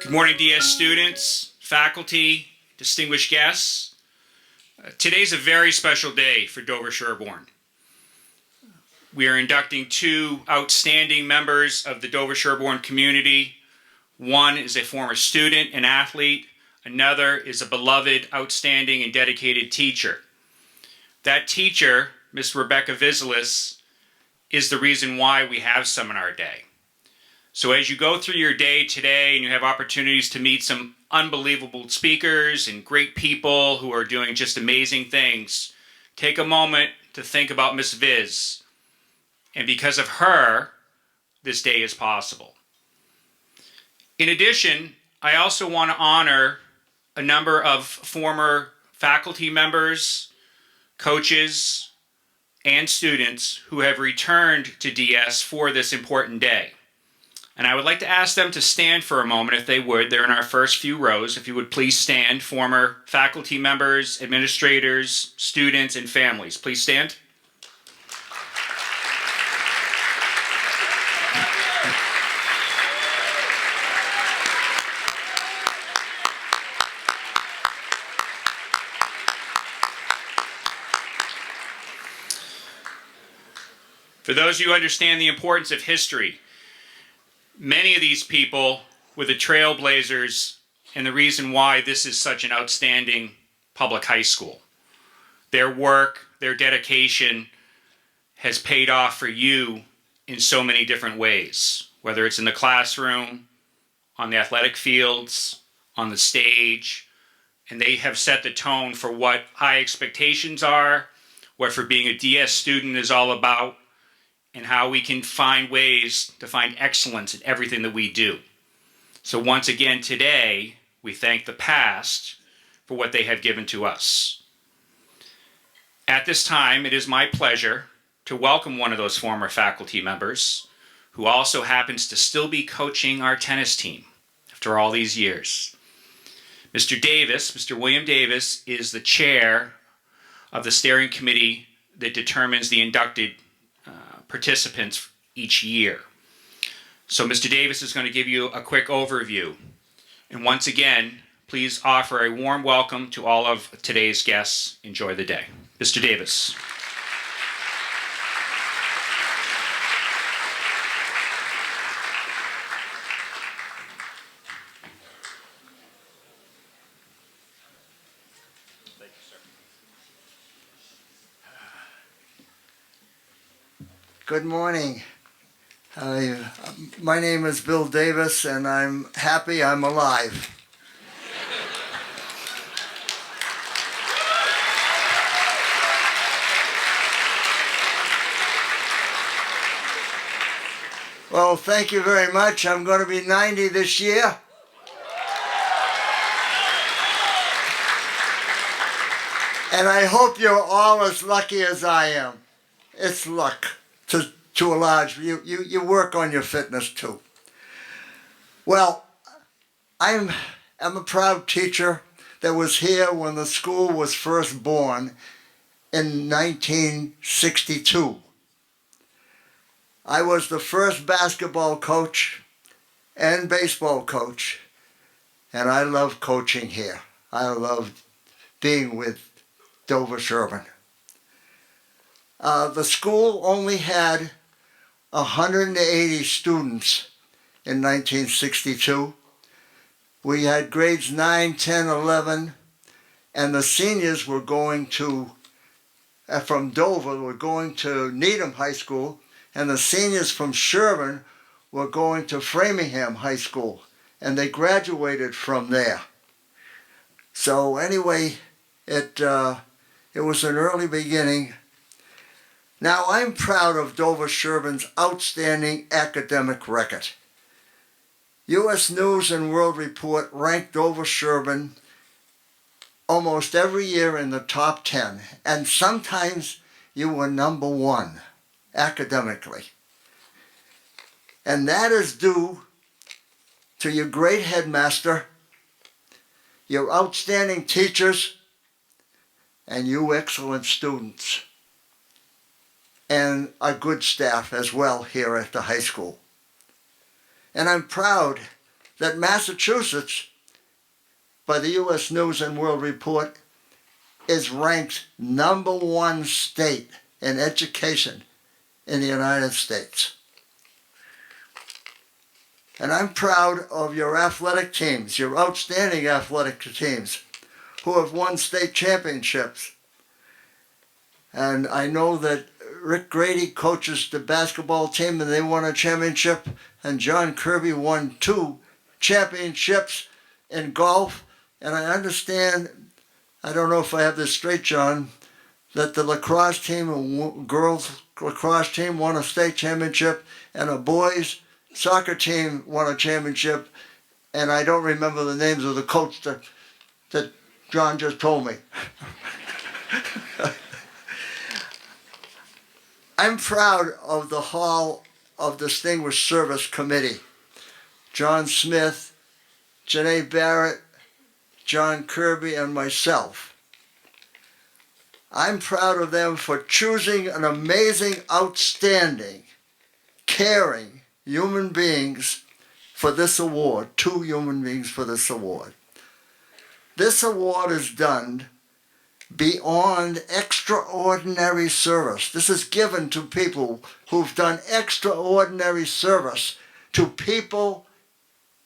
Good morning, DS students, faculty, distinguished guests. Today's a very special day for Dover-Sherborn. We are inducting two outstanding members of the Dover-Sherborn community. One is a former student and athlete. Another is a beloved, outstanding, and dedicated teacher. That teacher, Miss Rebecca Vizelis, is the reason why we have Seminar Day. So as you go through your day today and you have opportunities to meet some unbelievable speakers and great people who are doing just amazing things, take a moment to think about Miss Viz. And because of her, this day is possible. In addition, I also want to honor a number of former faculty members, coaches, and students who have returned to DS for this important day. And I would like to ask them to stand for a moment if they would. They're in our first few rows. If you would please stand, former faculty members, administrators, students, and families. Please stand. For those of you who understand the importance of history, many of these people were the trailblazers and the reason why this is such an outstanding public high school. Their work, their dedication has paid off for you in so many different ways, whether it's in the classroom, on the athletic fields, on the stage, and they have set the tone for what high expectations are, what for being a DS student is all about, and how we can find ways to find excellence in everything that we do. So once again today, we thank the past for what they have given to us. At this time, it is my pleasure to welcome one of those former faculty members who also happens to still be coaching our tennis team after all these years. Mr. Davis, Mr. William Davis, is the chair of the steering committee that determines the inducted participants each year. So Mr. Davis is going to give you a quick overview. And once again, please offer a warm welcome to all of today's guests. Enjoy the day. Mr. Davis. Thank you, sir. Good morning. My name is Bill Davis, and I'm happy I'm alive. Well, thank you very much. I'm going to be 90 this year. And I hope you're all as lucky as I am. It's luck. To a large, you work on your fitness too. Well, I'm a proud teacher that was here when the school was first born in 1962. I was the first basketball coach and baseball coach, and I love coaching here. I love being with Dover-Sherborn. The school only had 180 students in 1962. We had grades 9, 10, 11, and the seniors were going to, from Dover, were going to Needham High School, and the seniors from Sherborn were going to Framingham High School, and they graduated from there. So anyway, it was an early beginning. Now, I'm proud of Dover-Sherborn's outstanding academic record. U.S. News and World Report ranked Dover-Sherborn almost every year in the top 10, and sometimes you were number 1 academically. And that is due to your great headmaster, your outstanding teachers, and you excellent students, and a good staff as well here at the high school. And I'm proud that Massachusetts, by the U.S. News and World Report, is ranked #1 state in education in the United States. And I'm proud of your athletic teams, your outstanding athletic teams, who have won state championships. And I know that Rick Grady coaches the basketball team and they won a championship, and John Kirby won 2 championships in golf. And I understand, I don't know if I have this straight, John, that the lacrosse team, girls lacrosse team, won a state championship, and a boys soccer team won a championship. And I don't remember the names of the coach that John just told me. I'm proud of the Hall of Distinguished Service Committee. John Smith, Janae Barrett, John Kirby, and myself. I'm proud of them for choosing an amazing, outstanding, caring human beings for this award, 2 human beings for this award. This award is done beyond extraordinary service. This is given to people who've done extraordinary service to people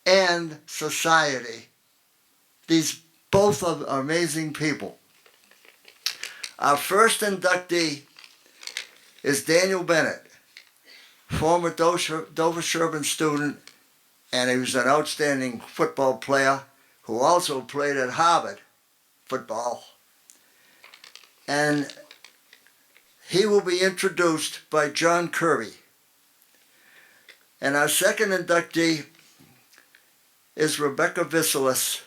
and society. These both are amazing people. Our first inductee is Daniel Bennett, former Dover-Sherborn student, and he was an outstanding football player who also played at Harvard football. And he will be introduced by John Kirby. And our second inductee is Rebecca Visilis,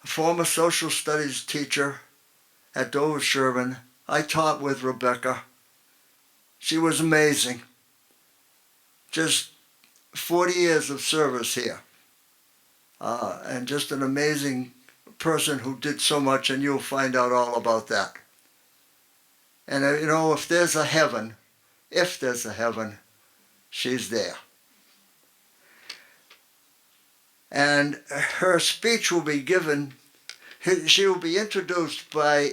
a former social studies teacher at Dover-Sherborn. I taught with Rebecca. She was amazing. Just 40 years of service here. And just an amazing person who did so much, and you'll find out all about that. And you know, if there's a heaven, she's there. And her speech will be given, she will be introduced by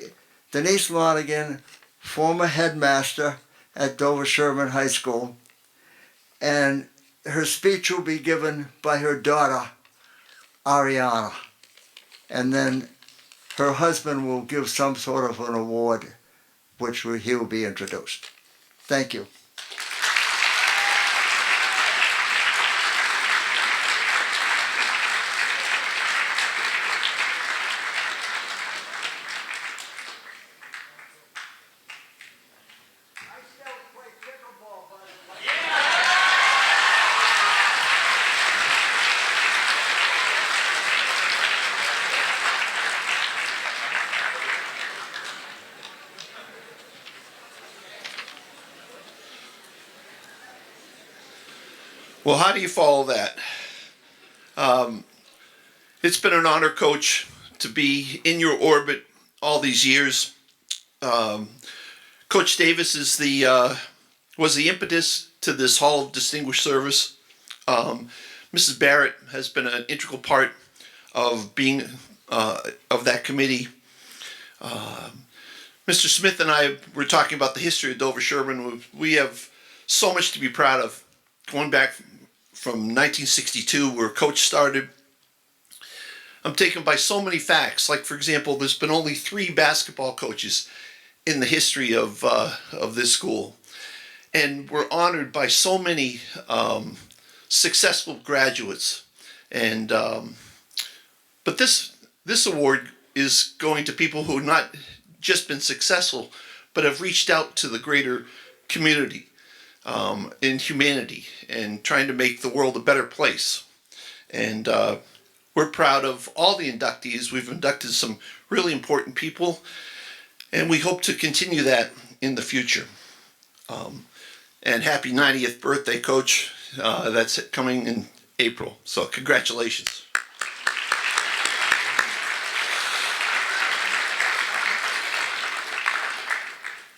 Denise Monaghan, former headmaster at Dover-Sherborn High School. And her speech will be given by her daughter, Ariana. And then her husband will give some sort of an award, which he will be introduced. Thank you. Well, how do you follow that? It's been an honor, Coach, to be in your orbit all these years. Coach Davis is was the impetus to this Hall of Distinguished Service. Mrs. Barrett has been an integral part of being of that committee. Mr. Smith and I were talking about the history of Dover-Sherborn. We have so much to be proud of, going back from 1962, where Coach started. I'm taken by so many facts. Like, for example, there's been only 3 basketball coaches in the history of this school. And we're honored by so many successful graduates. And but this award is going to people who have not just been successful, but have reached out to the greater community in humanity and trying to make the world a better place. And we're proud of all the inductees. We've inducted some really important people, and we hope to continue that in the future. And happy 90th birthday, Coach. That's coming in April. So congratulations.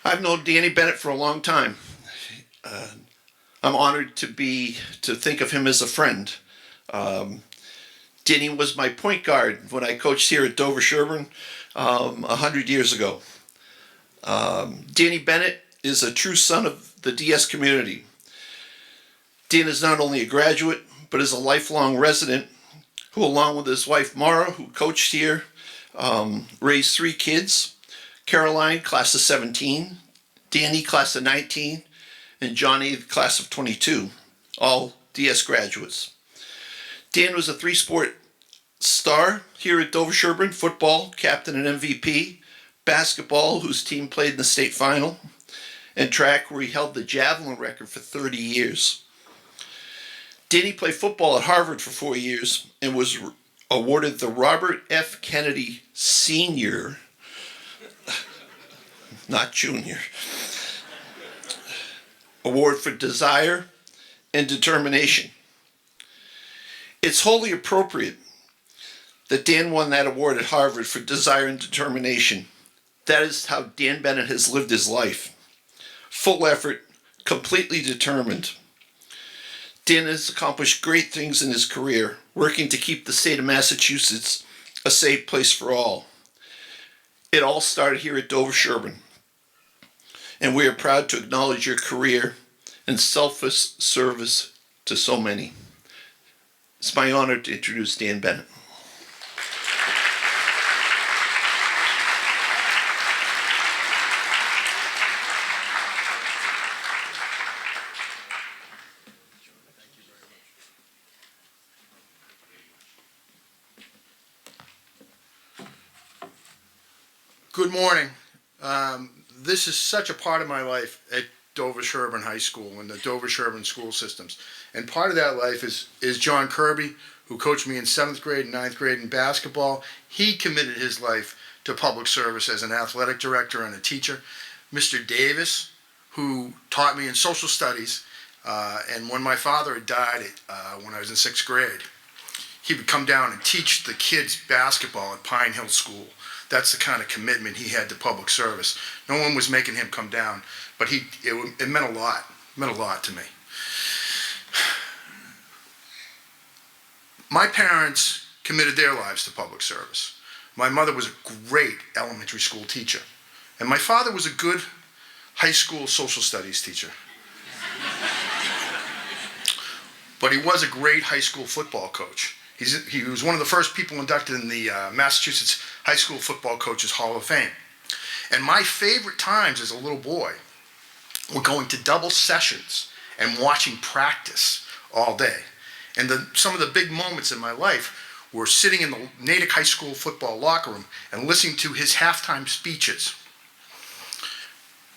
I've known Danny Bennett for a long time. I'm honored to think of him as a friend. Danny was my point guard when I coached here at Dover-Sherborn 100 years ago. Danny Bennett is a true son of the DS community. Dan is not only a graduate, but is a lifelong resident who, along with his wife Mara, who coached here, raised 3 kids. Caroline, class of 17, Danny, class of 19, and Johnny, class of 22, all DS graduates. Dan was a 3-sport star here at Dover-Sherborn: football, captain and MVP, basketball, whose team played in the state final, and track, where he held the javelin record for 30 years. Danny played football at Harvard for 4 years and was awarded the Robert F. Kennedy Sr., not junior, award for desire and determination. It's wholly appropriate that Dan won that award at Harvard for desire and determination. That is how Dan Bennett has lived his life. Full effort, completely determined. Dan has accomplished great things in his career, working to keep the state of Massachusetts a safe place for all. It all started here at Dover-Sherborn, and we are proud to acknowledge your career and selfless service to so many. It's my honor to introduce Dan Bennett. Good morning. This is such a part of my life at Dover-Sherborn High School and the Dover-Sherborn school systems. And part of that life is John Kirby, who coached me in 7th grade and 9th grade in basketball. He committed his life to public service as an athletic director and a teacher. Mr. Davis, who taught me in social studies, and when my father had died when I was in 6th grade, he would come down and teach the kids basketball at Pine Hill School. That's the kind of commitment he had to public service. No one was making him come down, but it meant a lot. It meant a lot to me. My parents committed their lives to public service. My mother was a great elementary school teacher, and my father was a good high school social studies teacher. But he was a great high school football coach. He was one of the first people inducted in the Massachusetts High School Football Coaches Hall of Fame. And my favorite times as a little boy were going to double sessions and watching practice all day. And some of the big moments in my life were sitting in the Natick High School football locker room and listening to his halftime speeches.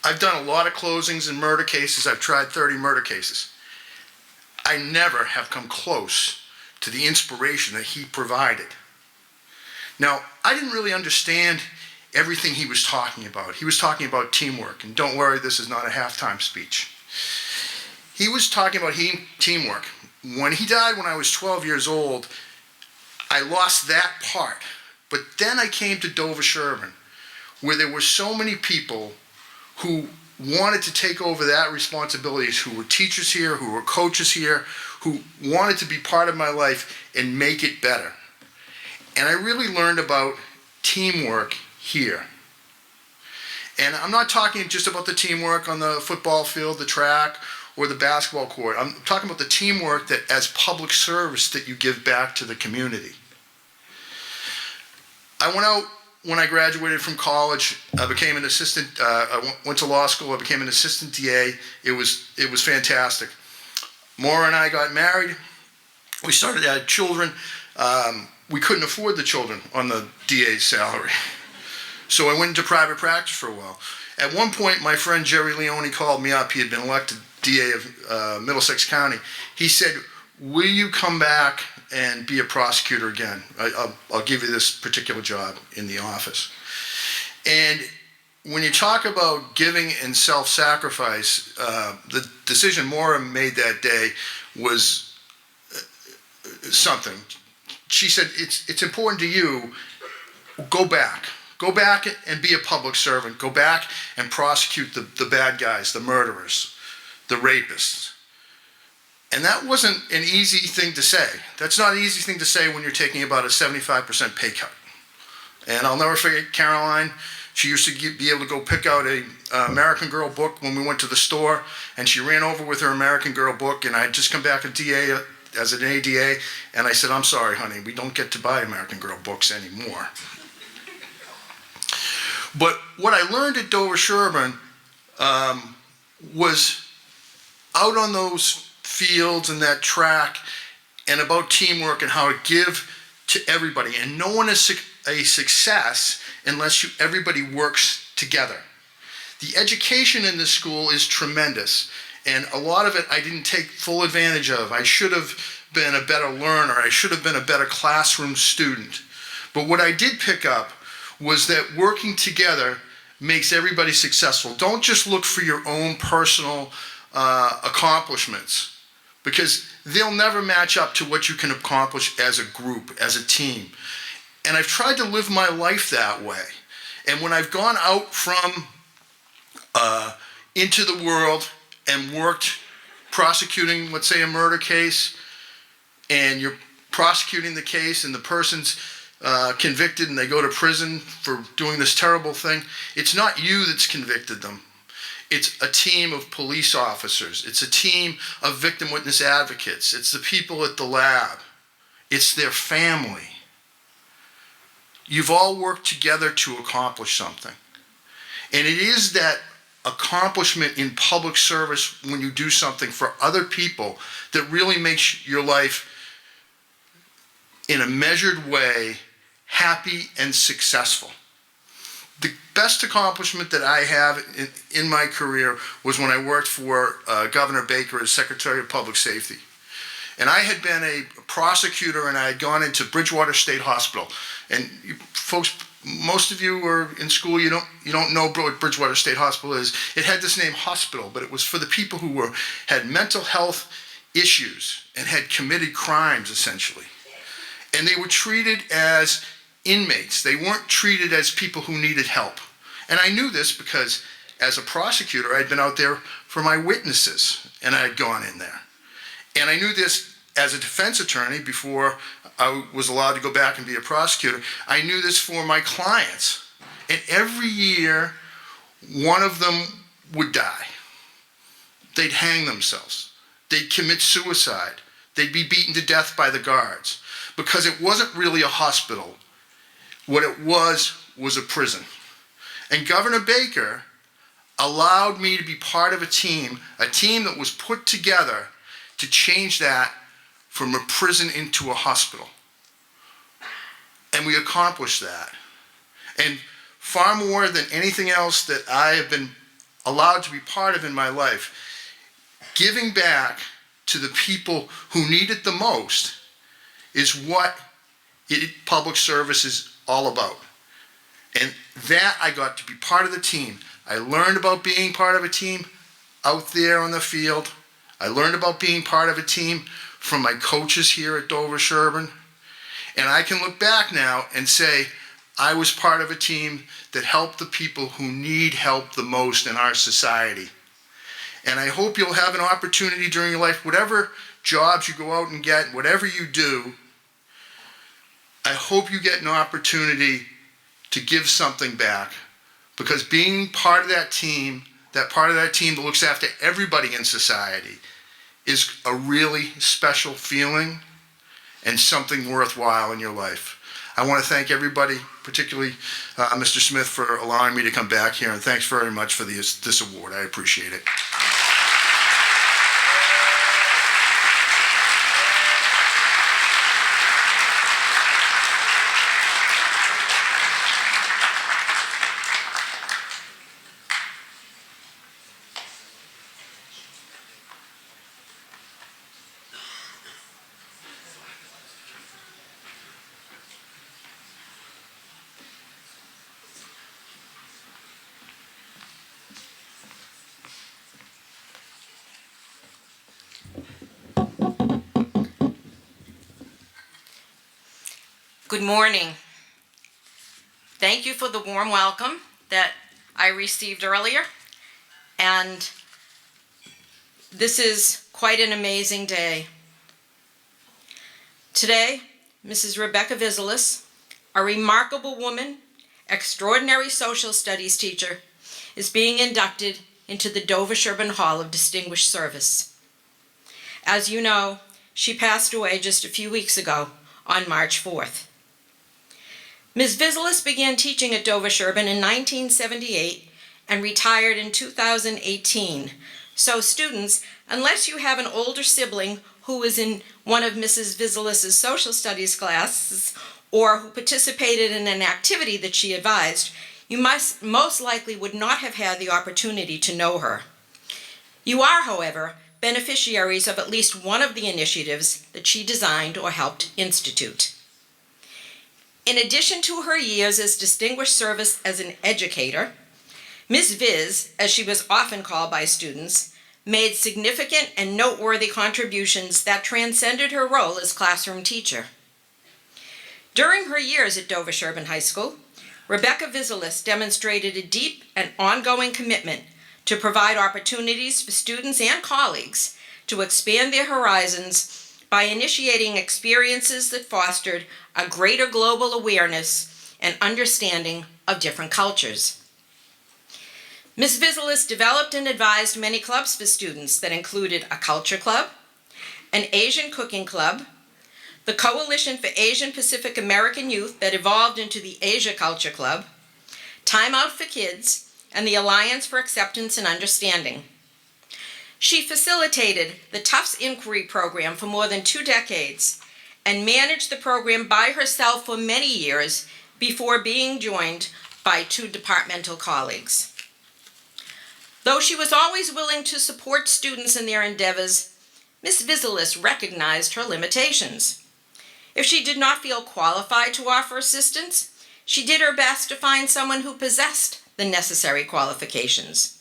I've done a lot of closings and murder cases. I've tried 30 murder cases. I never have come close to the inspiration that he provided. Now, I didn't really understand everything he was talking about. He was talking about teamwork, and don't worry, this is not a halftime speech. He was talking about teamwork. When he died when I was 12 years old, I lost that part. But then I came to Dover-Sherborn, where there were so many people who wanted to take over that responsibility, who were teachers here, who were coaches here, who wanted to be part of my life and make it better. And I really learned about teamwork here. And I'm not talking just about the teamwork on the football field, the track, or the basketball court. I'm talking about the teamwork that, as public service, that you give back to the community. I went out when I graduated from college. I became an assistant. I went to law school. I became an assistant DA. It was fantastic. Maura and I got married. We started to have children. We couldn't afford the children on the DA's salary. So I went into private practice for a while. At one point, my friend Jerry Leone called me up. He had been elected DA of Middlesex County. He said, "Will you come back and be a prosecutor again? I'll give you this particular job in the office." And when you talk about giving and self-sacrifice, the decision Maura made that day was something. She said, it's important to you, go back. Go back and be a public servant. Go back and prosecute the bad guys, the murderers, the rapists. And that wasn't an easy thing to say. That's not an easy thing to say when you're taking about a 75% pay cut. And I'll never forget Caroline. She used to be able to go pick out a American Girl book when we went to the store, and she ran over with her American Girl book, and I had just come back a DA as an ADA, and I said, "I'm sorry, honey, we don't get to buy American Girl books anymore." But what I learned at Dover-Sherborn was out on those fields and that track, and about teamwork and how to give to everybody. And no one is a success unless everybody works together. The education in this school is tremendous, and a lot of it I didn't take full advantage of. I should have been a better learner. I should have been a better classroom student. But what I did pick up was that working together makes everybody successful. Don't just look for your own personal accomplishments, because they'll never match up to what you can accomplish as a group, as a team. And I've tried to live my life that way. And when I've gone out from into the world and worked prosecuting, let's say, a murder case, and you're prosecuting the case and the person's convicted and they go to prison for doing this terrible thing, it's not you that's convicted them. It's a team of police officers. It's a team of victim witness advocates. It's the people at the lab. It's their family. You've all worked together to accomplish something. And it is that accomplishment in public service when you do something for other people that really makes your life, in a measured way, happy and successful. The best accomplishment that I have in my career was when I worked for Governor Baker as Secretary of Public Safety. And I had been a prosecutor, and I had gone into Bridgewater State Hospital. And you folks, most of you were in school, you don't know what Bridgewater State Hospital is. It had this name hospital, but it was for the people who had mental health issues and had committed crimes, essentially. And they were treated as inmates. They weren't treated as people who needed help. And I knew this because as a prosecutor, I'd been out there for my witnesses, and I had gone in there. And I knew this as a defense attorney before I was allowed to go back and be a prosecutor. I knew this for my clients. And every year, one of them would die. They'd hang themselves. They'd commit suicide. They'd be beaten to death by the guards, because it wasn't really a hospital. What it was a prison. And Governor Baker allowed me to be part of a team that was put together to change that from a prison into a hospital. And we accomplished that. And far more than anything else that I have been allowed to be part of in my life, giving back to the people who need it the most is what public service is all about. And that I got to be part of the team. I learned about being part of a team out there on the field. I learned about being part of a team from my coaches here at Dover-Sherborn. And I can look back now and say, I was part of a team that helped the people who need help the most in our society. And I hope you'll have an opportunity during your life, whatever jobs you go out and get, whatever you do, I hope you get an opportunity to give something back, because being part of that team that looks after everybody in society, is a really special feeling and something worthwhile in your life. I want to thank everybody, particularly Mr. Smith, for allowing me to come back here, and thanks very much for this award. I appreciate it. Good morning. Thank you for the warm welcome that I received earlier. And this is quite an amazing day. Today, Mrs. Rebecca Vizelis, a remarkable woman, extraordinary social studies teacher, is being inducted into the Dover-Sherborn Hall of Distinguished Service. As you know, she passed away just a few weeks ago on March 4th. Ms. Vizelis began teaching at Dover-Sherborn in 1978 and retired in 2018. So students, unless you have an older sibling who was in one of Mrs. Vizelis' social studies classes or who participated in an activity that she advised, you most likely would not have had the opportunity to know her. You are, however, beneficiaries of at least one of the initiatives that she designed or helped institute. In addition to her years as distinguished service as an educator, Ms. Viz, as she was often called by students, made significant and noteworthy contributions that transcended her role as classroom teacher. During her years at Dover-Sherborn High School, Rebecca Vizelis demonstrated a deep and ongoing commitment to provide opportunities for students and colleagues to expand their horizons by initiating experiences that fostered a greater global awareness and understanding of different cultures. Ms. Vizelis developed and advised many clubs for students that included a culture club, an Asian cooking club, the Coalition for Asian Pacific American Youth that evolved into the Asia Culture Club, Time Out for Kids, and the Alliance for Acceptance and Understanding. She facilitated the Tufts Inquiry Program for more than 2 decades and managed the program by herself for many years before being joined by 2 departmental colleagues. Though she was always willing to support students in their endeavors, Ms. Vizelis recognized her limitations. If she did not feel qualified to offer assistance, she did her best to find someone who possessed the necessary qualifications.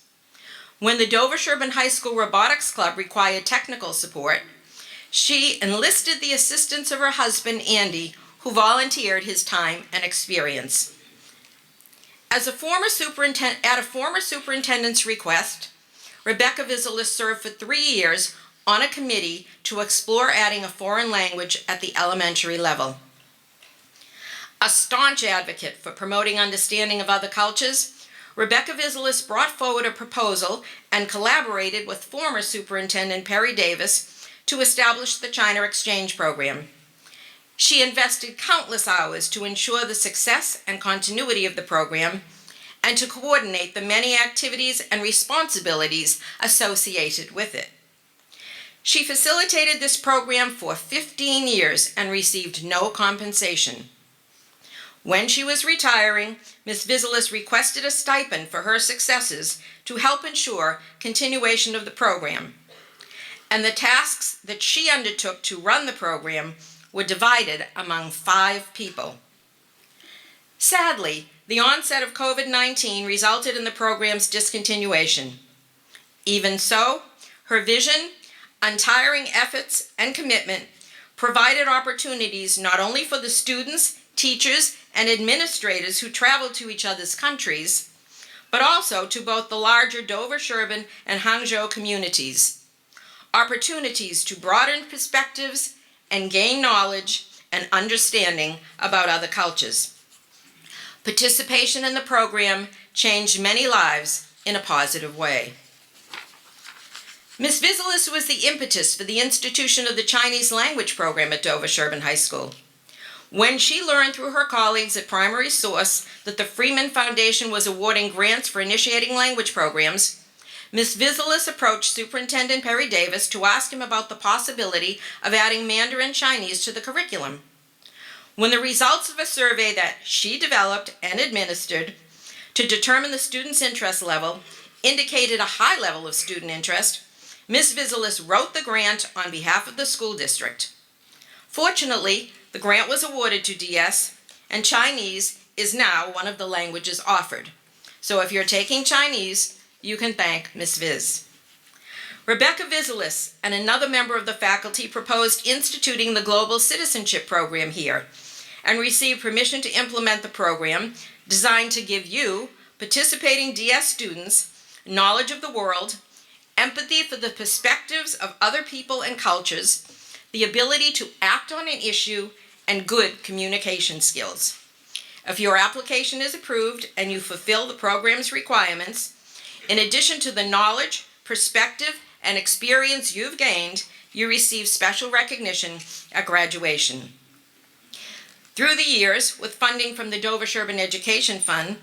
When the Dover-Sherborn High School Robotics Club required technical support, she enlisted the assistance of her husband, Andy, who volunteered his time and experience. At a former superintendent's request, Rebecca Vizelis served for 3 years on a committee to explore adding a foreign language at the elementary level. A staunch advocate for promoting understanding of other cultures, Rebecca Vizelis brought forward a proposal and collaborated with former Superintendent Perry Davis to establish the China Exchange Program. She invested countless hours to ensure the success and continuity of the program and to coordinate the many activities and responsibilities associated with it. She facilitated this program for 15 years and received no compensation. When she was retiring, Ms. Vizelis requested a stipend for her successes to help ensure continuation of the program. And the tasks that she undertook to run the program were divided among 5 people. Sadly, the onset of COVID-19 resulted in the program's discontinuation. Even so, her vision, untiring efforts, and commitment provided opportunities not only for the students, teachers, and administrators who traveled to each other's countries, but also to both the larger Dover-Sherborn and Hangzhou communities. Opportunities to broaden perspectives and gain knowledge and understanding about other cultures. Participation in the program changed many lives in a positive way. Ms. Vizelis was the impetus for the institution of the Chinese language program at Dover-Sherborn High School. When she learned through her colleagues at Primary Source that the Freeman Foundation was awarding grants for initiating language programs, Ms. Vizelis approached Superintendent Perry Davis to ask him about the possibility of adding Mandarin Chinese to the curriculum. When the results of a survey that she developed and administered to determine the students' interest level indicated a high level of student interest, Ms. Vizelis wrote the grant on behalf of the school district. Fortunately, the grant was awarded to DS, and Chinese is now one of the languages offered. So if you're taking Chinese, you can thank Ms. Viz. Rebecca Vizelis and another member of the faculty proposed instituting the Global Citizenship Program here and received permission to implement the program designed to give you, participating DS students, knowledge of the world empathy for the perspectives of other people and cultures, the ability to act on an issue, and good communication skills. If your application is approved and you fulfill the program's requirements, in addition to the knowledge, perspective, and experience you've gained, you receive special recognition at graduation. Through the years, with funding from the Dover-Sherborn Education Fund,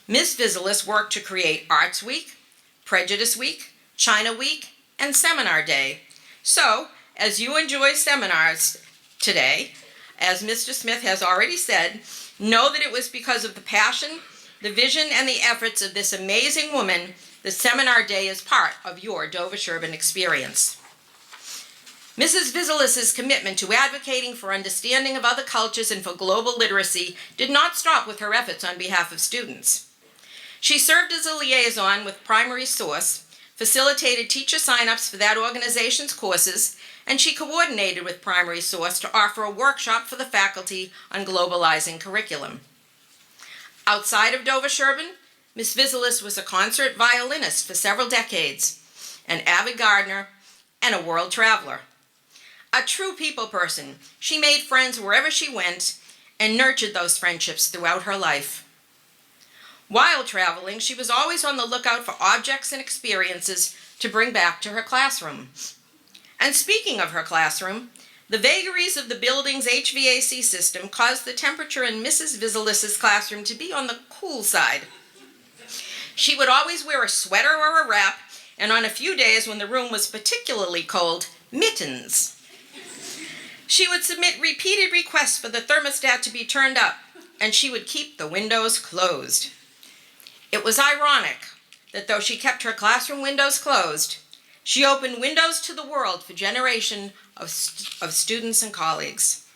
Ms. Vizelis worked to create Arts Week, Prejudice Week, China Week, and Seminar Day. So, as you enjoy seminars today, as Mr. Smith has already said, know that it was because of the passion, the vision, and the efforts of this amazing woman that Seminar Day is part of your Dover-Sherborn experience. Mrs. Vizelis's commitment to advocating for understanding of other cultures and for global literacy did not stop with her efforts on behalf of students. She served as a liaison with Primary Source, facilitated teacher signups for that organization's courses, and she coordinated with Primary Source to offer a workshop for the faculty on globalizing curriculum. Outside of Dover-Sherborn, Ms. Vizelis was a concert violinist for several decades, an avid gardener, and a world traveler. A true people person, she made friends wherever she went and nurtured those friendships throughout her life. While traveling, she was always on the lookout for objects and experiences to bring back to her classroom. And speaking of her classroom, the vagaries of the building's HVAC system caused the temperature in Mrs. Vizelis's classroom to be on the cool side. She would always wear a sweater or a wrap, and on a few days when the room was particularly cold, mittens. She would submit repeated requests for the thermostat to be turned up, and she would keep the windows closed. It was ironic that though she kept her classroom windows closed, she opened windows to the world for generations of students and colleagues.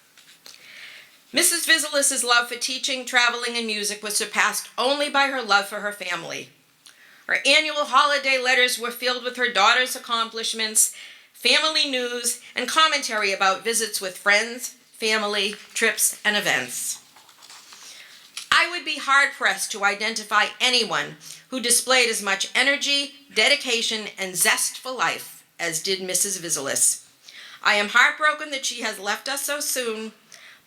Mrs. Vizelis's love for teaching, traveling, and music was surpassed only by her love for her family. Her annual holiday letters were filled with her daughter's accomplishments, family news, and commentary about visits with friends, family, trips, and events. I would be hard-pressed to identify anyone who displayed as much energy, dedication, and zest for life as did Mrs. Vizelis. I am heartbroken that she has left us so soon,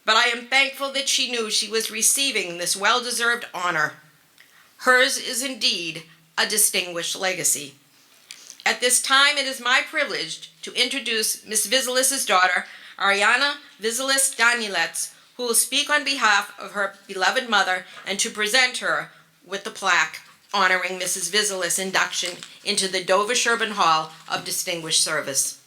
but I am thankful that she knew she was receiving this well-deserved honor. Hers is indeed a distinguished legacy. At this time, it is my privilege to introduce Ms. Vizelis's daughter, Ariana Vizelis Danilets, who will speak on behalf of her beloved mother and to present her with the plaque honoring Mrs. Vizelis' induction into the Dover-Sherborn Hall of Distinguished Service.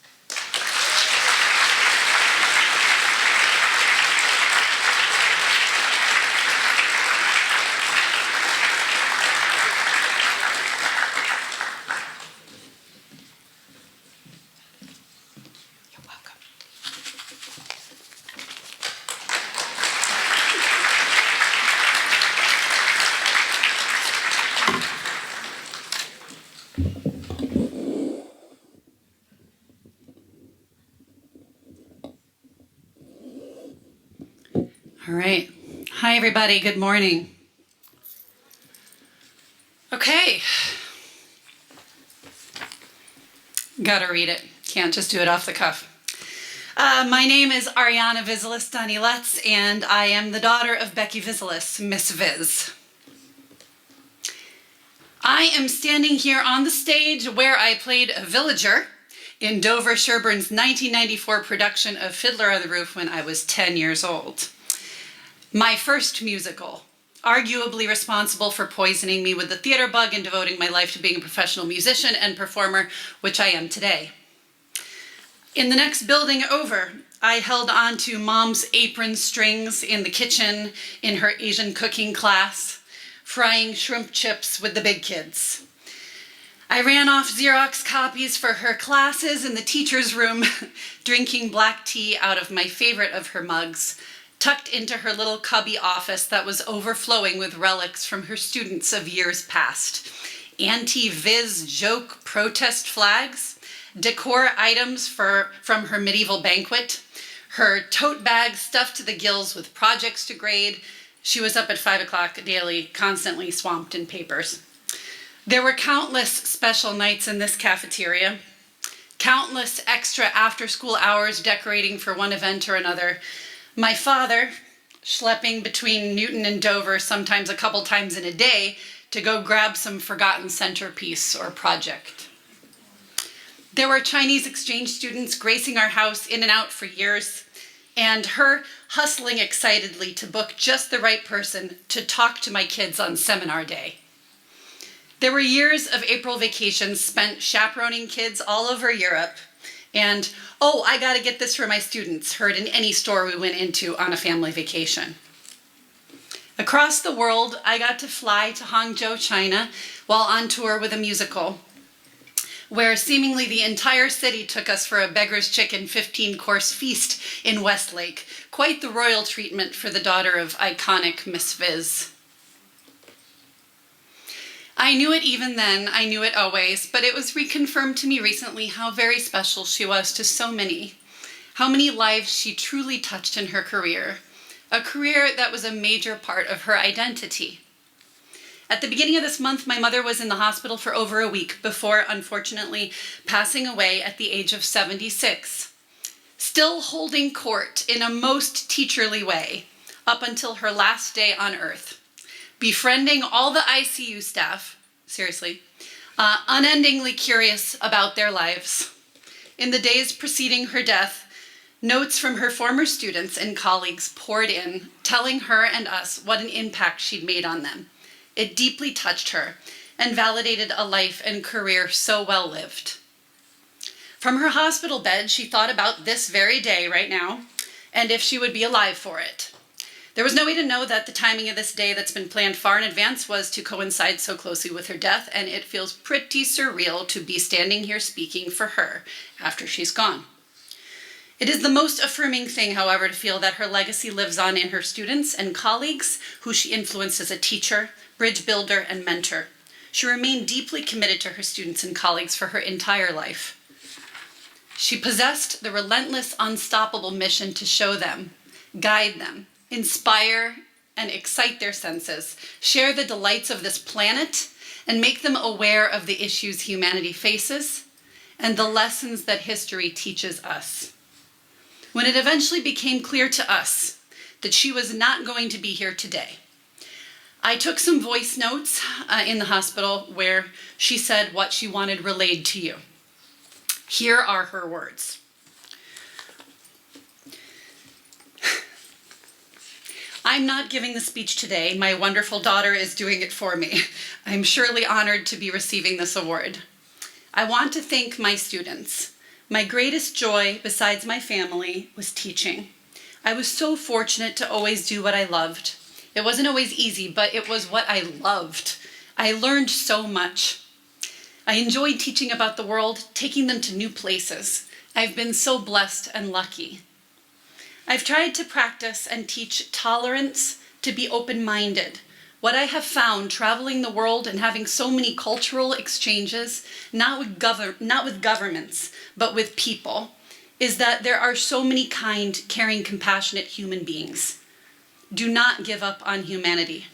You're welcome. All right. Hi, everybody. Good morning. Okay. Gotta read it. Can't just do it off the cuff. My name is Ariana Vizelis Danilets, and I am the daughter of Becky Vizelis, Miss Viz. I am standing here on the stage where I played a villager in Dover-Sherborn's 1994 production of Fiddler on the Roof when I was 10 years old. My first musical, arguably responsible for poisoning me with the theater bug and devoting my life to being a professional musician and performer, which I am today. In the next building over, I held on to Mom's apron strings in the kitchen in her Asian cooking class, frying shrimp chips with the big kids. I ran off Xerox copies for her classes in the teacher's room, drinking black tea out of my favorite of her mugs, tucked into her little cubby office that was overflowing with relics from her students of years past. Anti-Viz joke protest flags, decor items from her medieval banquet, her tote bag stuffed to the gills with projects to grade. She was up at 5 o'clock daily, constantly swamped in papers. There were countless special nights in this cafeteria, countless extra after-school hours decorating for one event or another. My father schlepping between Newton and Dover sometimes a couple times in a day to go grab some forgotten centerpiece or project. There were Chinese exchange students gracing our house in and out for years, and her hustling excitedly to book just the right person to talk to my kids on seminar day. There were years of April vacations spent chaperoning kids all over Europe, and, oh, I gotta get this for my students, heard in any store we went into on a family vacation. Across the world, I got to fly to Hangzhou, China, while on tour with a musical, where seemingly the entire city took us for a beggar's chicken 15-course feast in Westlake. Quite the royal treatment for the daughter of iconic Miss Viz. I knew it even then, I knew it always, but it was reconfirmed to me recently how very special she was to so many. How many lives she truly touched in her career. A career that was a major part of her identity. At the beginning of this month, my mother was in the hospital for over a week before, unfortunately, passing away at the age of 76. Still holding court in a most teacherly way up until her last day on earth. Befriending all the ICU staff, seriously, unendingly curious about their lives. In the days preceding her death, notes from her former students and colleagues poured in, telling her and us what an impact she'd made on them. It deeply touched her and validated a life and career so well lived. From her hospital bed, she thought about this very day right now, and if she would be alive for it. There was no way to know that the timing of this day that's been planned far in advance was to coincide so closely with her death, and it feels pretty surreal to be standing here speaking for her after she's gone. It is the most affirming thing, however, to feel that her legacy lives on in her students and colleagues who she influenced as a teacher, bridge builder, and mentor. She remained deeply committed to her students and colleagues for her entire life. She possessed the relentless, unstoppable mission to show them, guide them, inspire and excite their senses, share the delights of this planet, and make them aware of the issues humanity faces and the lessons that history teaches us. When it eventually became clear to us that she was not going to be here today, I took some voice notes in the hospital where she said what she wanted relayed to you. Here are her words. I'm not giving the speech today. My wonderful daughter is doing it for me. I'm surely honored to be receiving this award. I want to thank my students. My greatest joy, besides my family, was teaching. I was so fortunate to always do what I loved. It wasn't always easy, but it was what I loved. I learned so much. I enjoyed teaching about the world, taking them to new places. I've been so blessed and lucky. I've tried to practice and teach tolerance, to be open-minded. What I have found traveling the world and having so many cultural exchanges, not with governments, but with people, is that there are so many kind, caring, compassionate human beings. Do not give up on humanity.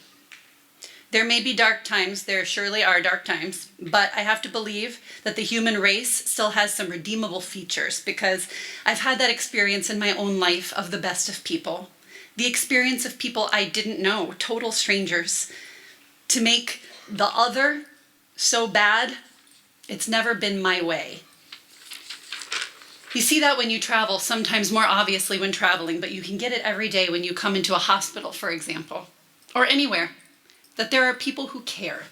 There may be dark times, there surely are dark times, but I have to believe that the human race still has some redeemable features because I've had that experience in my own life of the best of people. The experience of people I didn't know, total strangers. To make the other so bad, it's never been my way. You see that when you travel, sometimes more obviously when traveling, but you can get it every day when you come into a hospital, for example, or anywhere. That there are people who care.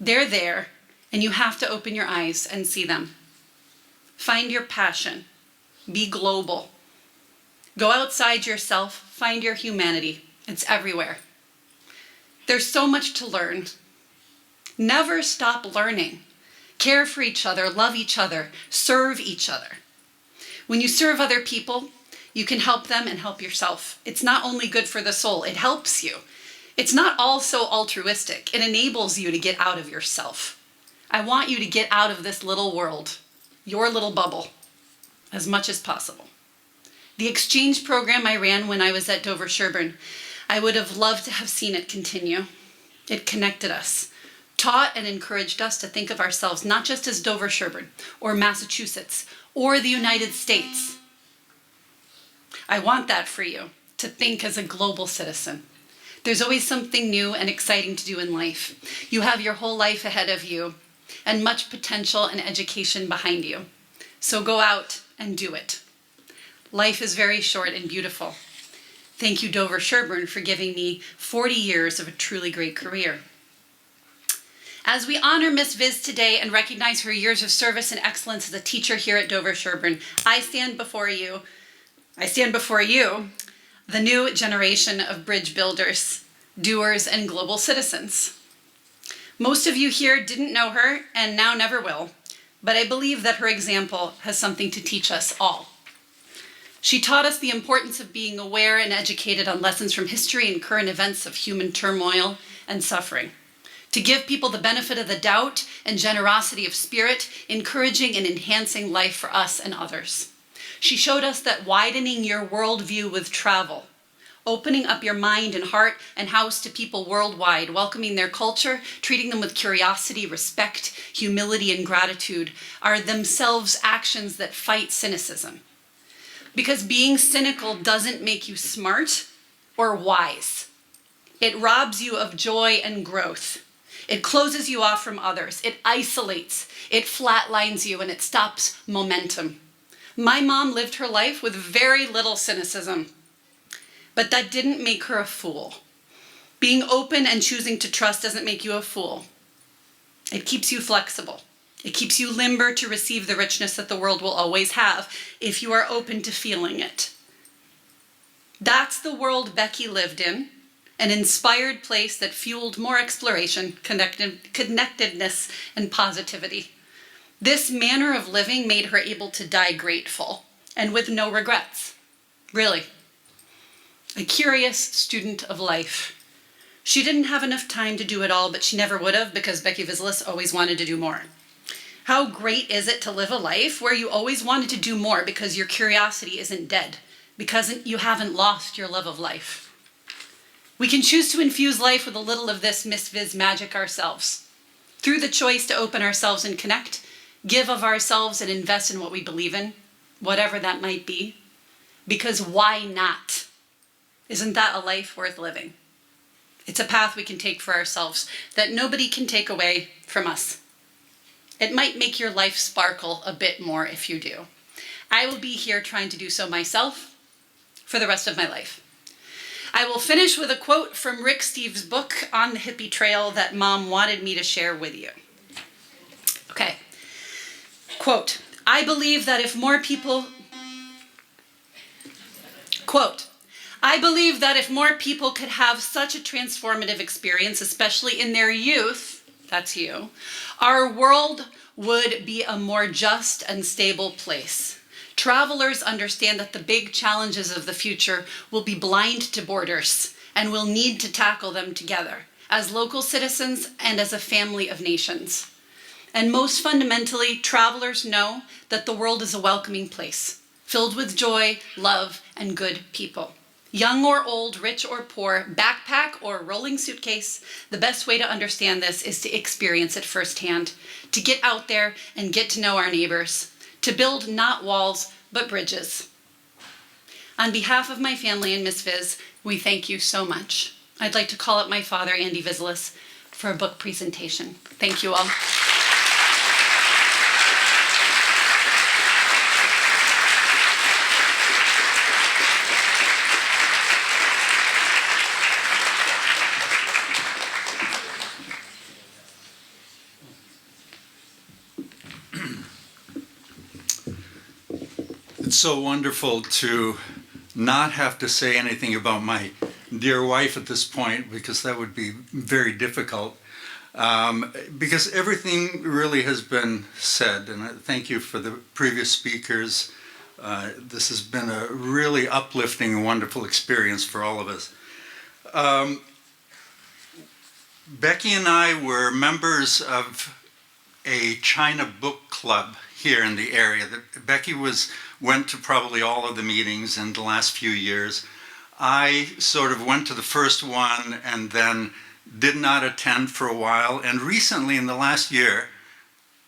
They're there, and you have to open your eyes and see them. Find your passion. Be global. Go outside yourself. Find your humanity. It's everywhere. There's so much to learn. Never stop learning. Care for each other, love each other, serve each other. When you serve other people, you can help them and help yourself. It's not only good for the soul, it helps you. It's not all so altruistic. It enables you to get out of yourself. I want you to get out of this little world, your little bubble, as much as possible. The exchange program I ran when I was at Dover-Sherborn, I would have loved to have seen it continue. It connected us. taught and encouraged us to think of ourselves not just as Dover-Sherborn or Massachusetts or the United States. I want that for you, to think as a global citizen. There's always something new and exciting to do in life. You have your whole life ahead of you and much potential and education behind you. So go out and do it. Life is very short and beautiful. Thank you, Dover-Sherborn, for giving me 40 years of a truly great career. As we honor Miss Viz today and recognize her years of service and excellence as a teacher here at Dover-Sherborn, I stand before you, the new generation of bridge builders, doers, and global citizens. Most of you here didn't know her and now never will, but I believe that her example has something to teach us all. She taught us the importance of being aware and educated on lessons from history and current events of human turmoil and suffering, to give people the benefit of the doubt and generosity of spirit, encouraging and enhancing life for us and others. She showed us that widening your worldview with travel, opening up your mind and heart and house to people worldwide, welcoming their culture, treating them with curiosity, respect, humility, and gratitude are themselves actions that fight cynicism. Because being cynical doesn't make you smart or wise. It robs you of joy and growth. It closes you off from others. It isolates. It flatlines you, and it stops momentum. My mom lived her life with very little cynicism, but that didn't make her a fool. Being open and choosing to trust doesn't make you a fool. It keeps you flexible. It keeps you limber to receive the richness that the world will always have if you are open to feeling it. That's the world Becky lived in, an inspired place that fueled more exploration, connectedness, and positivity. This manner of living made her able to die grateful and with no regrets. Really. A curious student of life. She didn't have enough time to do it all, but she never would have because Becky Vizelis always wanted to do more. How great is it to live a life where you always wanted to do more because your curiosity isn't dead, because you haven't lost your love of life. We can choose to infuse life with a little of this Miss Viz magic ourselves. Through the choice to open ourselves and connect, give of ourselves and invest in what we believe in, whatever that might be. Because why not? Isn't that a life worth living? It's a path we can take for ourselves that nobody can take away from us. It might make your life sparkle a bit more if you do. I will be here trying to do so myself for the rest of my life. I will finish with a quote from Rick Steves' book on the hippie trail that Mom wanted me to share with you. Okay. Quote, I believe that if more people could have such a transformative experience, especially in their youth, that's you, our world would be a more just and stable place. Travelers understand that the big challenges of the future will be blind to borders and will need to tackle them together as local citizens and as a family of nations. And most fundamentally, travelers know that the world is a welcoming place, filled with joy, love, and good people. Young or old, rich or poor, backpack or rolling suitcase, the best way to understand this is to experience it firsthand, to get out there and get to know our neighbors, to build not walls, but bridges. On behalf of my family and Miss Viz, we thank you so much. I'd like to call up my father, Andy Vizelis, for a book presentation. Thank you all. It's so wonderful to not have to say anything about my dear wife at this point, because that would be very difficult. Because everything really has been said, and I thank you for the previous speakers. This has been a really uplifting and wonderful experience for all of us. Becky and I were members of a China book club here in the area. Becky went to probably all of the meetings in the last few years. I sort of went to the first one and then did not attend for a while, and recently in the last year,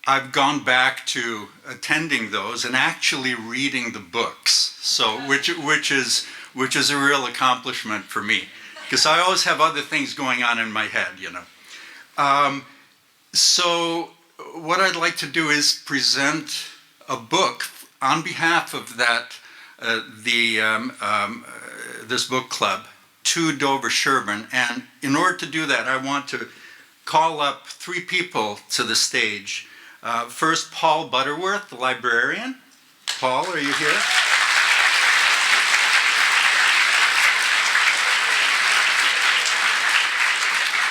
I've gone back to attending those and actually reading the books. So, which is a real accomplishment for me, because I always have other things going on in my head, you know. So, what I'd like to do is present a book on behalf of that this book club to Dover-Sherborn, and in order to do that, I want to call up 3 people to the stage. First, Paul Butterworth, the librarian. Paul, are you here?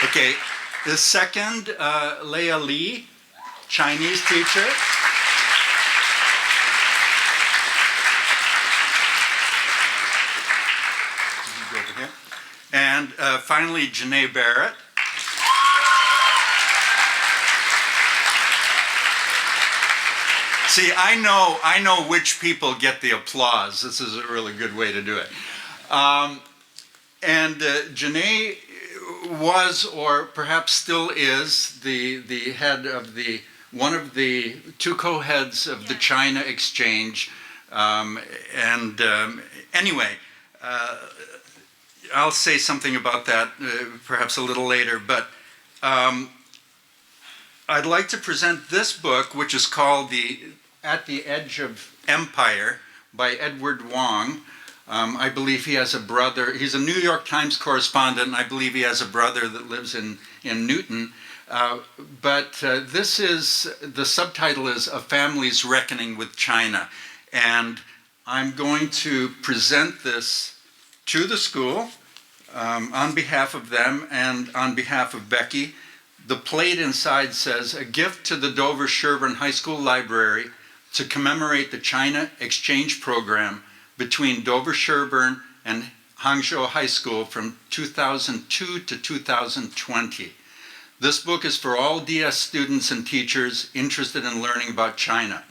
Okay. The second, Leah Lee, Chinese teacher. Go over here. And finally, Janae Barrett. See, I know which people get the applause. This is a really good way to do it. And Janae was, or perhaps still is, the head of one of the 2 co-heads of the China exchange. Anyway, I'll say something about that perhaps a little later, but I'd like to present this book, which is called At the Edge of Empire by Edward Wong. I believe he has a brother. He's a New York Times correspondent, and I believe he has a brother that lives in Newton. But the subtitle is A Family's Reckoning with China. And I'm going to present this to the school on behalf of them and on behalf of Becky. The plate inside says, "A gift to the Dover-Sherborn High School Library to commemorate the China exchange program between Dover-Sherborn and Hangzhou High School from 2002 to 2020. This book is for all DS students and teachers interested in learning about China.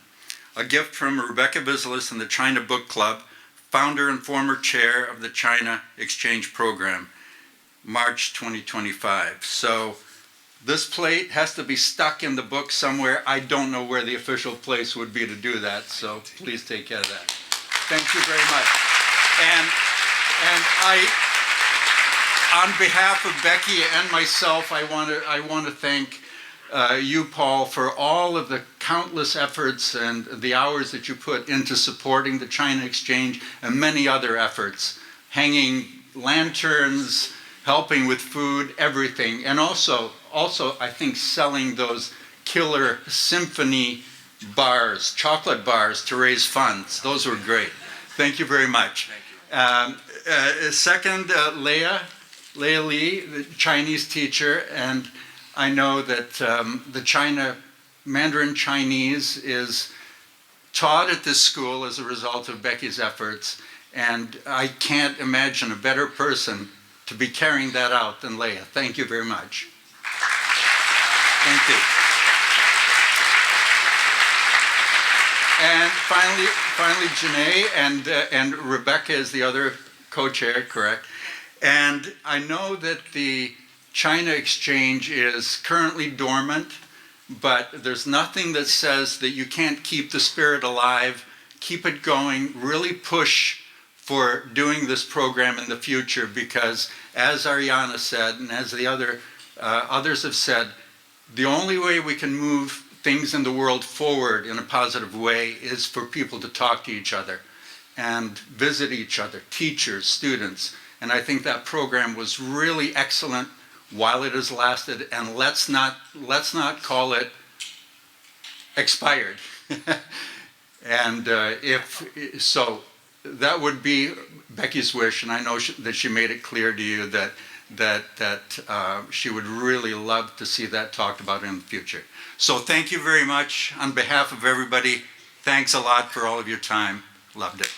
A gift from Rebecca Vizlis and the China Book Club, founder and former chair of the China Exchange Program, March 2025. So this plate has to be stuck in the book somewhere. I don't know where the official place would be to do that, so please take care of that. Thank you very much. And on behalf of Becky and myself, I want to thank you, Paul, for all of the countless efforts and the hours that you put into supporting the China Exchange and many other efforts, hanging lanterns, helping with food, everything, and also I think selling those killer symphony bars, chocolate bars, to raise funds. Those were great. Thank you very much. Thank you. Second, Leah Lee, the Chinese teacher, and I know that the Mandarin Chinese is taught at this school as a result of Becky's efforts, and I can't imagine a better person to be carrying that out than Leah. Thank you very much. Thank you. And finally, Janae and Rebecca is the other co-chair, correct? And I know that the China Exchange is currently dormant, but there's nothing that says that you can't keep the spirit alive, keep it going, really push for doing this program in the future, because as Ariana said, and as the others have said, the only way we can move things in the world forward in a positive way is for people to talk to each other and visit each other, teachers, students. And I think that program was really excellent while it has lasted, and let's not call it expired. And if so, that would be Becky's wish, and I know that she made it clear to you that she would really love to see that talked about in the future. So thank you very much on behalf of everybody. Thanks a lot for all of your time. Loved it.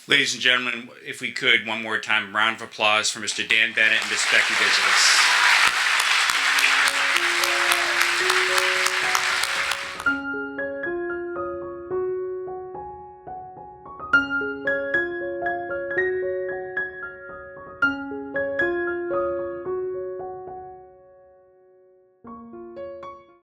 Ladies and gentlemen, if we could, one more time, round of applause for Mr. Dan Bennett and Miss Becky Vizgelis.